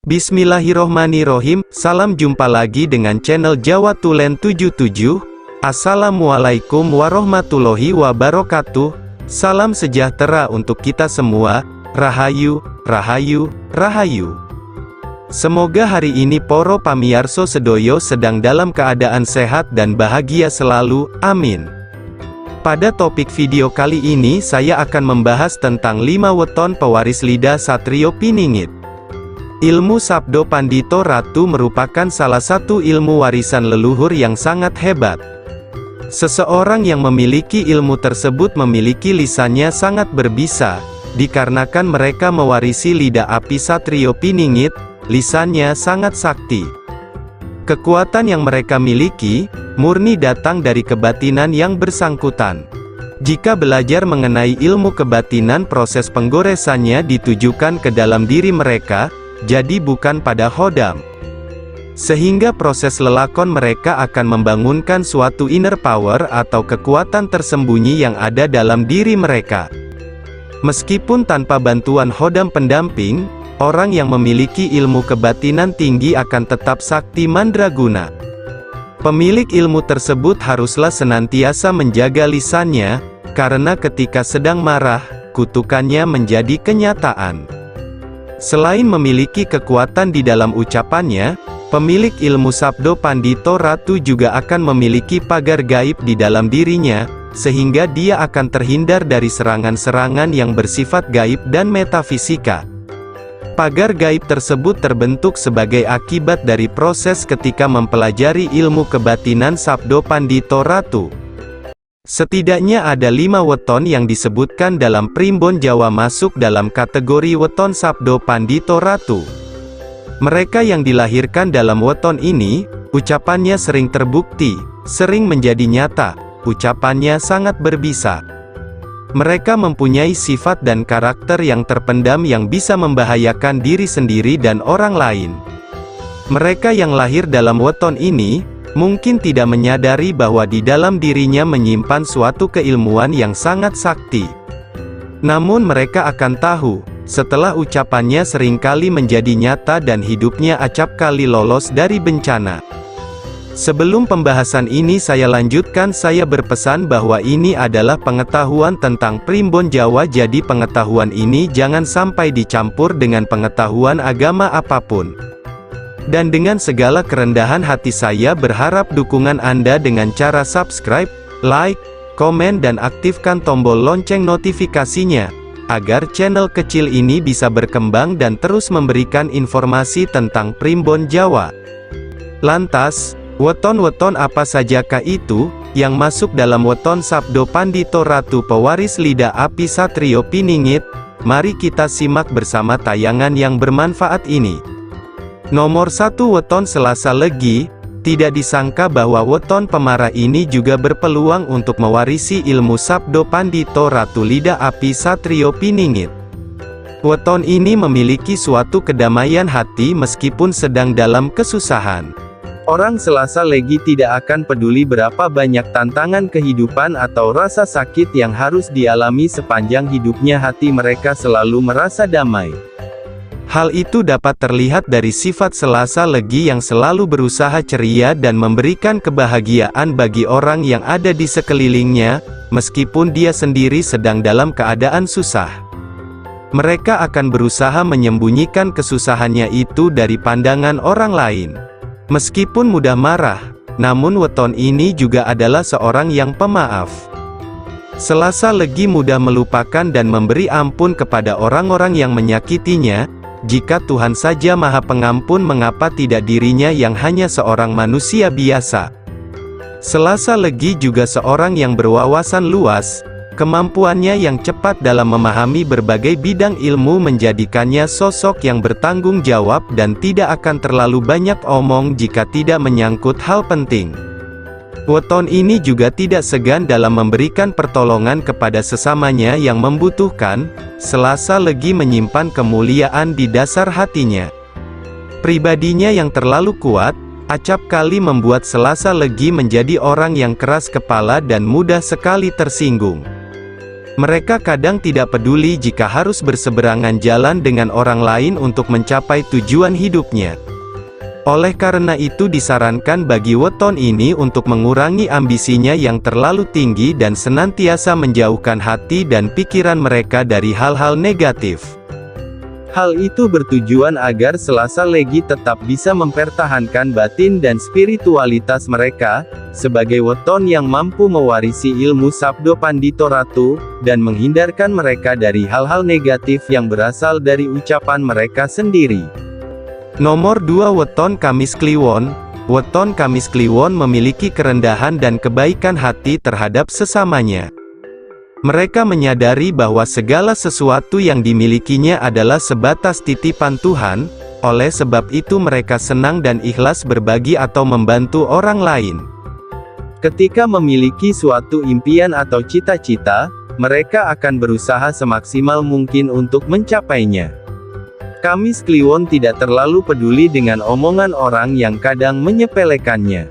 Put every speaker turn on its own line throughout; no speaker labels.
Bismillahirrohmanirrohim, salam jumpa lagi dengan channel Jawa Tulen 77. Assalamualaikum warahmatullahi wabarakatuh. Salam sejahtera untuk kita semua. Rahayu, rahayu, rahayu. Semoga hari ini poro pamiyarso sedoyo sedang dalam keadaan sehat dan bahagia selalu, amin. Pada topik video kali ini saya akan membahas tentang 5 weton pewaris lidah Satrio Piningit. Ilmu Sabdo Pandito Ratu merupakan salah satu ilmu warisan leluhur yang sangat hebat. Seseorang yang memiliki ilmu tersebut memiliki lisannya sangat berbisa, dikarenakan mereka mewarisi lidah api Satrio Piningit, lisannya sangat sakti. Kekuatan yang mereka miliki, murni datang dari kebatinan yang bersangkutan. Jika belajar mengenai ilmu kebatinan, proses penggoresannya ditujukan ke dalam diri mereka, jadi bukan pada hodam. Sehingga proses lelakon mereka akan membangunkan suatu inner power atau kekuatan tersembunyi yang ada dalam diri mereka. Meskipun tanpa bantuan hodam pendamping, orang yang memiliki ilmu kebatinan tinggi akan tetap sakti mandraguna. Pemilik ilmu tersebut haruslah senantiasa menjaga lisannya, karena ketika sedang marah, kutukannya menjadi kenyataan. Selain memiliki kekuatan di dalam ucapannya, pemilik ilmu Sabdo Pandito Ratu juga akan memiliki pagar gaib di dalam dirinya, sehingga dia akan terhindar dari serangan-serangan yang bersifat gaib dan metafisika. Pagar gaib tersebut terbentuk sebagai akibat dari proses ketika mempelajari ilmu kebatinan Sabdo Pandito Ratu. Setidaknya ada 5 weton yang disebutkan dalam Primbon Jawa masuk dalam kategori weton Sabdo Pandito Ratu. Mereka yang dilahirkan dalam weton ini, ucapannya sering terbukti, sering menjadi nyata, ucapannya sangat berbisa. Mereka mempunyai sifat dan karakter yang terpendam yang bisa membahayakan diri sendiri dan orang lain. Mereka yang lahir dalam weton ini, mungkin tidak menyadari bahwa di dalam dirinya menyimpan suatu keilmuan yang sangat sakti. Namun mereka akan tahu, setelah ucapannya seringkali menjadi nyata dan hidupnya acap kali lolos dari bencana. Sebelum pembahasan ini saya lanjutkan, saya berpesan bahwa ini adalah pengetahuan tentang Primbon Jawa, jadi pengetahuan ini jangan sampai dicampur dengan pengetahuan agama apapun. Dan dengan segala kerendahan hati saya berharap dukungan Anda dengan cara subscribe, like, komen dan aktifkan tombol lonceng notifikasinya, agar channel kecil ini bisa berkembang dan terus memberikan informasi tentang Primbon Jawa. Lantas, weton-weton apa sajakah itu, yang masuk dalam weton Sabdo Pandito Ratu pewaris lidah api Satrio Piningit? Mari kita simak bersama tayangan yang bermanfaat ini. Nomor 1, weton Selasa Legi. Tidak disangka bahwa weton pemarah ini juga berpeluang untuk mewarisi ilmu Sabdo Pandito Ratu lidah api Satrio Piningit. Weton ini memiliki suatu kedamaian hati meskipun sedang dalam kesusahan. Orang Selasa Legi tidak akan peduli berapa banyak tantangan kehidupan atau rasa sakit yang harus dialami sepanjang hidupnya, hati mereka selalu merasa damai. Hal itu dapat terlihat dari sifat Selasa Legi yang selalu berusaha ceria dan memberikan kebahagiaan bagi orang yang ada di sekelilingnya, meskipun dia sendiri sedang dalam keadaan susah. Mereka akan berusaha menyembunyikan kesusahannya itu dari pandangan orang lain. Meskipun mudah marah, namun weton ini juga adalah seorang yang pemaaf. Selasa Legi mudah melupakan dan memberi ampun kepada orang-orang yang menyakitinya. Jika Tuhan saja Maha Pengampun, mengapa tidak dirinya yang hanya seorang manusia biasa? Selasa Legi juga seorang yang berwawasan luas. Kemampuannya yang cepat dalam memahami berbagai bidang ilmu menjadikannya sosok yang bertanggung jawab dan tidak akan terlalu banyak omong jika tidak menyangkut hal penting. Weton ini juga tidak segan dalam memberikan pertolongan kepada sesamanya yang membutuhkan. Selasa Legi menyimpan kemuliaan di dasar hatinya. Pribadinya yang terlalu kuat, acap kali membuat Selasa Legi menjadi orang yang keras kepala dan mudah sekali tersinggung. Mereka kadang tidak peduli jika harus berseberangan jalan dengan orang lain untuk mencapai tujuan hidupnya. Oleh karena itu disarankan bagi weton ini untuk mengurangi ambisinya yang terlalu tinggi dan senantiasa menjauhkan hati dan pikiran mereka dari hal-hal negatif. Hal itu bertujuan agar Selasa Legi tetap bisa mempertahankan batin dan spiritualitas mereka, sebagai weton yang mampu mewarisi ilmu Sabdo Pandito Ratu, dan menghindarkan mereka dari hal-hal negatif yang berasal dari ucapan mereka sendiri. Nomor 2 Weton Kamis Kliwon. Weton Kamis Kliwon memiliki kerendahan dan kebaikan hati terhadap sesamanya. Mereka menyadari bahwa segala sesuatu yang dimilikinya adalah sebatas titipan Tuhan, oleh sebab itu mereka senang dan ikhlas berbagi atau membantu orang lain. Ketika memiliki suatu impian atau cita-cita, mereka akan berusaha semaksimal mungkin untuk mencapainya. Kamis Kliwon tidak terlalu peduli dengan omongan orang yang kadang menyepelekannya.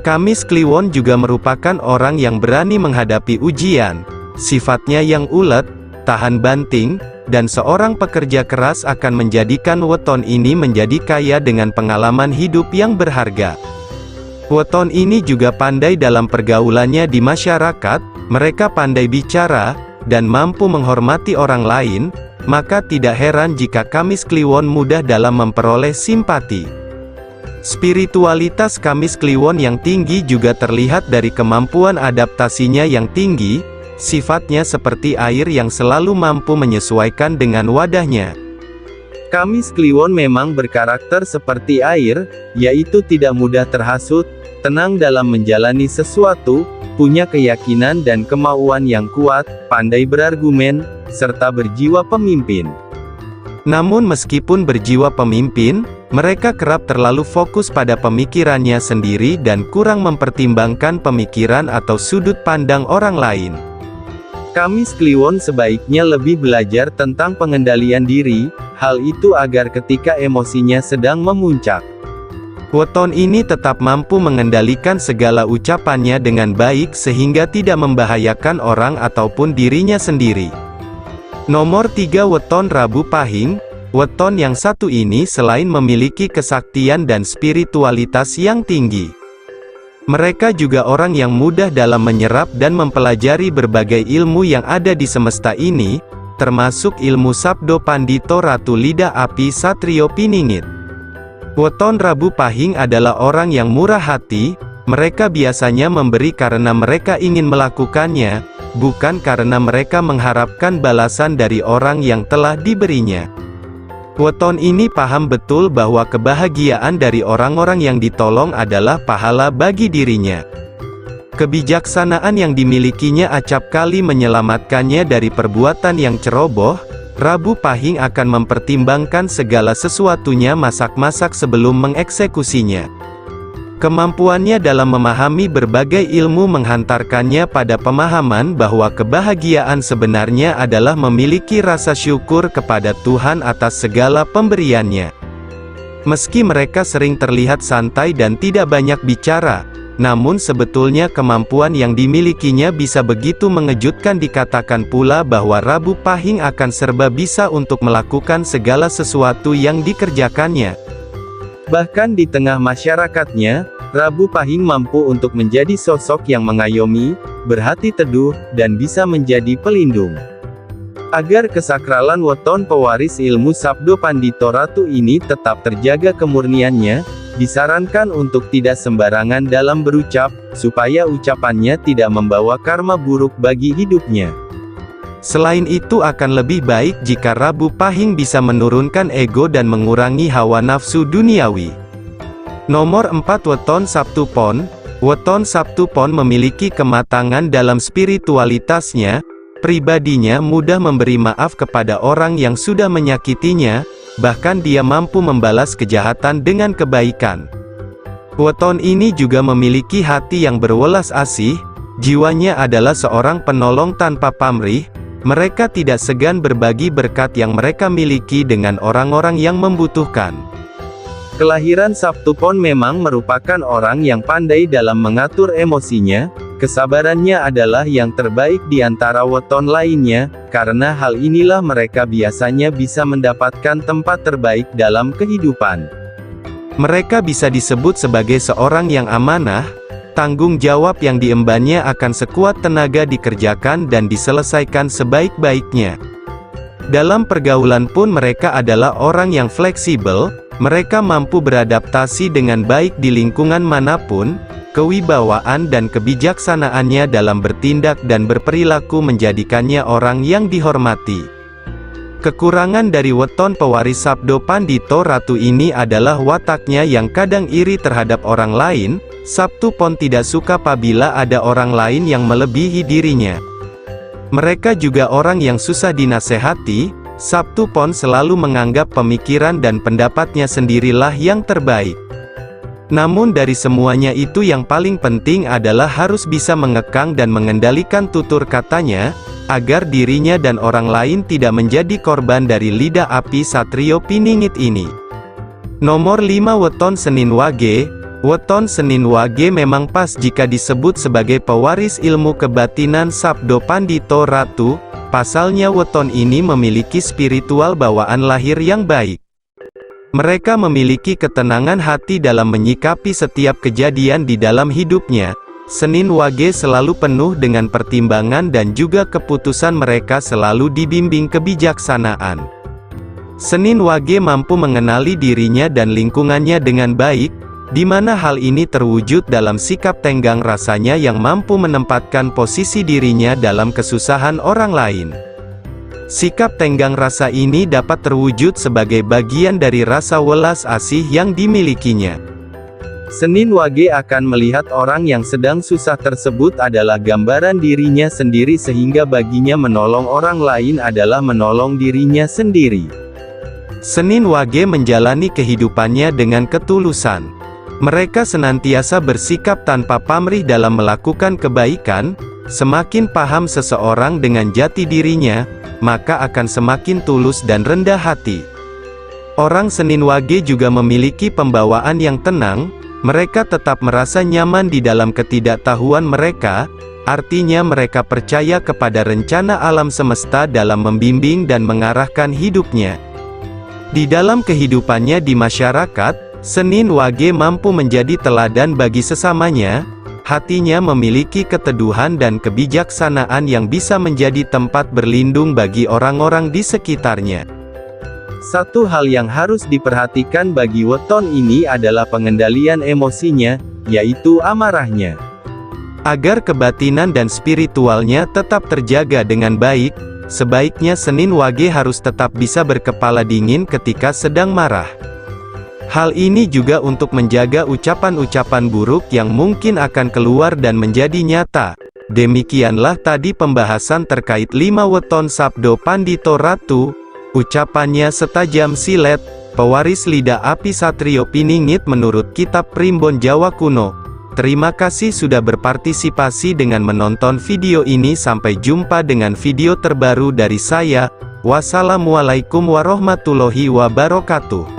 Kamis Kliwon juga merupakan orang yang berani menghadapi ujian. Sifatnya yang ulet, tahan banting, dan seorang pekerja keras akan menjadikan weton ini menjadi kaya dengan pengalaman hidup yang berharga. Weton ini juga pandai dalam pergaulannya di masyarakat, mereka pandai bicara, dan mampu menghormati orang lain, maka tidak heran jika Kamis Kliwon mudah dalam memperoleh simpati. Spiritualitas Kamis Kliwon yang tinggi juga terlihat dari kemampuan adaptasinya yang tinggi. Sifatnya seperti air yang selalu mampu menyesuaikan dengan wadahnya. Kamis Kliwon memang berkarakter seperti air, yaitu tidak mudah terhasut, tenang dalam menjalani sesuatu, punya keyakinan dan kemauan yang kuat, pandai berargumen, serta berjiwa pemimpin. Namun meskipun berjiwa pemimpin, mereka kerap terlalu fokus pada pemikirannya sendiri dan kurang mempertimbangkan pemikiran atau sudut pandang orang lain. Kamis Kliwon sebaiknya lebih belajar tentang pengendalian diri, hal itu agar ketika emosinya sedang memuncak, weton ini tetap mampu mengendalikan segala ucapannya dengan baik sehingga tidak membahayakan orang ataupun dirinya sendiri. Nomor 3 Weton Rabu Pahing. Weton yang satu ini selain memiliki kesaktian dan spiritualitas yang tinggi, mereka juga orang yang mudah dalam menyerap dan mempelajari berbagai ilmu yang ada di semesta ini, termasuk ilmu Sabdo Pandito Ratu Lidah Api Satrio Piningit. Weton Rabu Pahing adalah orang yang murah hati, mereka biasanya memberi karena mereka ingin melakukannya, bukan karena mereka mengharapkan balasan dari orang yang telah diberinya. Weton ini paham betul bahwa kebahagiaan dari orang-orang yang ditolong adalah pahala bagi dirinya. Kebijaksanaan yang dimilikinya acap kali menyelamatkannya dari perbuatan yang ceroboh. Rabu Pahing akan mempertimbangkan segala sesuatunya masak-masak sebelum mengeksekusinya. Kemampuannya dalam memahami berbagai ilmu menghantarkannya pada pemahaman bahwa kebahagiaan sebenarnya adalah memiliki rasa syukur kepada Tuhan atas segala pemberiannya. Meski mereka sering terlihat santai dan tidak banyak bicara, namun sebetulnya kemampuan yang dimilikinya bisa begitu mengejutkan. Dikatakan pula bahwa Rabu Pahing akan serba bisa untuk melakukan segala sesuatu yang dikerjakannya. Bahkan di tengah masyarakatnya, Rabu Pahing mampu untuk menjadi sosok yang mengayomi, berhati teduh, dan bisa menjadi pelindung. Agar kesakralan weton pewaris ilmu Sabdo Pandito Ratu ini tetap terjaga kemurniannya, disarankan untuk tidak sembarangan dalam berucap, supaya ucapannya tidak membawa karma buruk bagi hidupnya. Selain itu akan lebih baik jika Rabu Pahing bisa menurunkan ego dan mengurangi hawa nafsu duniawi. Nomor 4 Weton Sabtu Pon. Weton Sabtu Pon memiliki kematangan dalam spiritualitasnya, pribadinya mudah memberi maaf kepada orang yang sudah menyakitinya, bahkan dia mampu membalas kejahatan dengan kebaikan. Weton ini juga memiliki hati yang berwelas asih, jiwanya adalah seorang penolong tanpa pamrih. Mereka tidak segan berbagi berkat yang mereka miliki dengan orang-orang yang membutuhkan. Kelahiran Sabtu Pon memang merupakan orang yang pandai dalam mengatur emosinya, Kesabarannya adalah yang terbaik di antara weton lainnya, karena hal inilah mereka biasanya bisa mendapatkan tempat terbaik dalam kehidupan. Mereka bisa disebut sebagai seorang yang amanah, tanggung jawab yang diembannya akan sekuat tenaga dikerjakan dan diselesaikan sebaik-baiknya. Dalam pergaulan pun mereka adalah orang yang fleksibel, mereka mampu beradaptasi dengan baik di lingkungan manapun. Kewibawaan dan kebijaksanaannya dalam bertindak dan berperilaku menjadikannya orang yang dihormati. Kekurangan dari weton pewaris Sabdo Pandito Ratu ini adalah wataknya yang kadang iri terhadap orang lain. Sabtu Pon tidak suka apabila ada orang lain yang melebihi dirinya. Mereka juga orang yang susah dinasehati. Sabtu Pon selalu menganggap pemikiran dan pendapatnya sendirilah yang terbaik. Namun dari semuanya itu yang paling penting adalah harus bisa mengekang dan mengendalikan tutur katanya, agar dirinya dan orang lain tidak menjadi korban dari lidah api Satrio Piningit ini. Nomor 5 Weton Senin Wage. Weton Senin Wage memang pas jika disebut sebagai pewaris ilmu kebatinan Sabdo Pandito Ratu, pasalnya weton ini memiliki spiritual bawaan lahir yang baik. Mereka memiliki ketenangan hati dalam menyikapi setiap kejadian di dalam hidupnya. Senin Wage selalu penuh dengan pertimbangan dan juga keputusan mereka selalu dibimbing kebijaksanaan. Senin Wage mampu mengenali dirinya dan lingkungannya dengan baik, di mana hal ini terwujud dalam sikap tenggang rasanya yang mampu menempatkan posisi dirinya dalam kesusahan orang lain. Sikap tenggang rasa ini dapat terwujud sebagai bagian dari rasa welas asih yang dimilikinya. Senin Wage akan melihat orang yang sedang susah tersebut adalah gambaran dirinya sendiri sehingga baginya menolong orang lain adalah menolong dirinya sendiri. Senin Wage menjalani kehidupannya dengan ketulusan. Mereka senantiasa bersikap tanpa pamrih dalam melakukan kebaikan. Semakin paham seseorang dengan jati dirinya, maka akan semakin tulus dan rendah hati. Orang Senin Wage juga memiliki pembawaan yang tenang, mereka tetap merasa nyaman di dalam ketidaktahuan mereka, artinya mereka percaya kepada rencana alam semesta dalam membimbing dan mengarahkan hidupnya. Di dalam kehidupannya di masyarakat, Senin Wage mampu menjadi teladan bagi sesamanya. Hatinya memiliki keteduhan dan kebijaksanaan yang bisa menjadi tempat berlindung bagi orang-orang di sekitarnya. Satu hal yang harus diperhatikan bagi weton ini adalah pengendalian emosinya, yaitu amarahnya. Agar kebatinan dan spiritualnya tetap terjaga dengan baik, sebaiknya Senin Wage harus tetap bisa berkepala dingin ketika sedang marah. Hal ini juga untuk menjaga ucapan-ucapan buruk yang mungkin akan keluar dan menjadi nyata. Demikianlah tadi pembahasan terkait 5 weton Sabdo Pandito Ratu. Ucapannya setajam silet, pewaris lidah api Satrio Piningit menurut kitab Primbon Jawa Kuno. Terima kasih sudah berpartisipasi dengan menonton video ini. Sampai jumpa dengan video terbaru dari saya. Wassalamualaikum warahmatullahi wabarakatuh.